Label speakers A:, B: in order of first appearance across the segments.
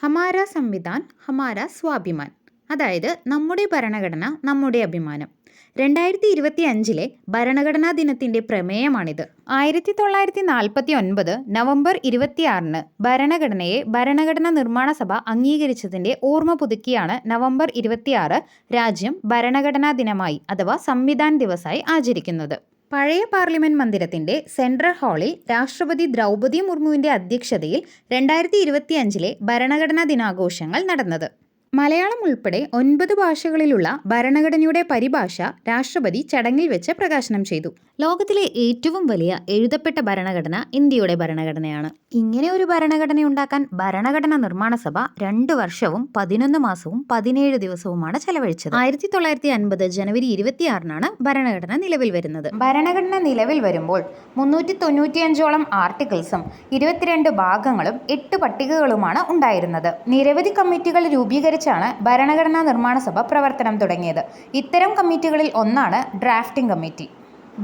A: ഹമാര സംവിധാൻ ഹമാര സ്വാഭിമാൻ, അതായത് നമ്മുടെ ഭരണഘടന നമ്മുടെ അഭിമാനം. 2025 ഭരണഘടനാ ദിനത്തിൻ്റെ പ്രമേയമാണിത്. 1949 നവംബർ 26 ഭരണഘടനയെ ഭരണഘടനാ നിർമ്മാണ സഭ അംഗീകരിച്ചതിൻ്റെ ഓർമ്മ പുതുക്കിയാണ് നവംബർ 26 രാജ്യം ഭരണഘടനാ ദിനമായി അഥവാ സംവിധാൻ ദിവസായി ആചരിക്കുന്നത്. പഴയ പാർലമെന്റ് മന്ദിരത്തിന്റെ സെൻട്രൽ ഹാളിൽ രാഷ്ട്രപതി ദ്രൗപദി മുർമുവിന്റെ അധ്യക്ഷതയിൽ 2025 ഭരണഘടനാ ദിനാഘോഷങ്ങൾ നടന്നത്. മലയാളം ഉൾപ്പെടെ 9 ഭാഷകളിലുള്ള ഭരണഘടനയുടെ പരിഭാഷ രാഷ്ട്രപതി ചടങ്ങിൽ വെച്ച് പ്രകാശനം ചെയ്തു. ലോകത്തിലെ ഏറ്റവും വലിയ എഴുതപ്പെട്ട ഭരണഘടന ഇന്ത്യയുടെ ഭരണഘടനയാണ്. ഇങ്ങനെ ഒരു ഭരണഘടന ഉണ്ടാക്കാൻ ഭരണഘടനാ നിർമ്മാണ സഭ 2 വർഷവും 11 മാസവും 17 ദിവസവുമാണ് ചെലവഴിച്ചത്. 1950 ജനുവരി 26 ഭരണഘടന നിലവിൽ വരുന്നത്. ഭരണഘടന നിലവിൽ വരുമ്പോൾ 395ഓളം ആർട്ടിക്കിൾസും 22 ഭാഗങ്ങളും 8 പട്ടികകളുമാണ് ഉണ്ടായിരുന്നത്. നിരവധി കമ്മിറ്റികൾ രൂപീകരിച്ചാണ് ഭരണഘടനാ നിർമ്മാണ സഭ പ്രവർത്തനം തുടങ്ങിയത്. ഇത്തരം കമ്മിറ്റികളിൽ ഒന്നാണ് ഡ്രാഫ്റ്റിംഗ് കമ്മിറ്റി.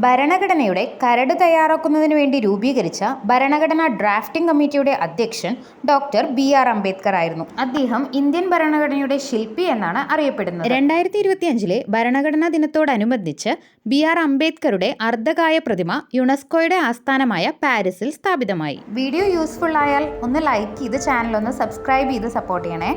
A: ഭരണഘടനയുടെ കരട് തയ്യാറാക്കുന്നതിന് വേണ്ടി രൂപീകരിച്ച ഭരണഘടനാ ഡ്രാഫ്റ്റിംഗ് കമ്മിറ്റിയുടെ അധ്യക്ഷൻ ഡോക്ടർ BR അംബേദ്കർ ആയിരുന്നു. അദ്ദേഹം ഇന്ത്യൻ ഭരണഘടനയുടെ ശില്പി എന്നാണ് അറിയപ്പെടുന്നത്. 2025 ഭരണഘടനാ ദിനത്തോടനുബന്ധിച്ച് BR അംബേദ്കറുടെ അർദ്ധകായ പ്രതിമ യുനെസ്കോയുടെ ആസ്ഥാനമായ പാരീസിൽ സ്ഥാപിതമായി. വീഡിയോ യൂസ്ഫുൾ ആയാൽ ഒന്ന് ലൈക്ക് ചെയ്ത് ചാനൽ ഒന്ന് സബ്സ്ക്രൈബ് ചെയ്ത് സപ്പോർട്ട് ചെയ്യണേ.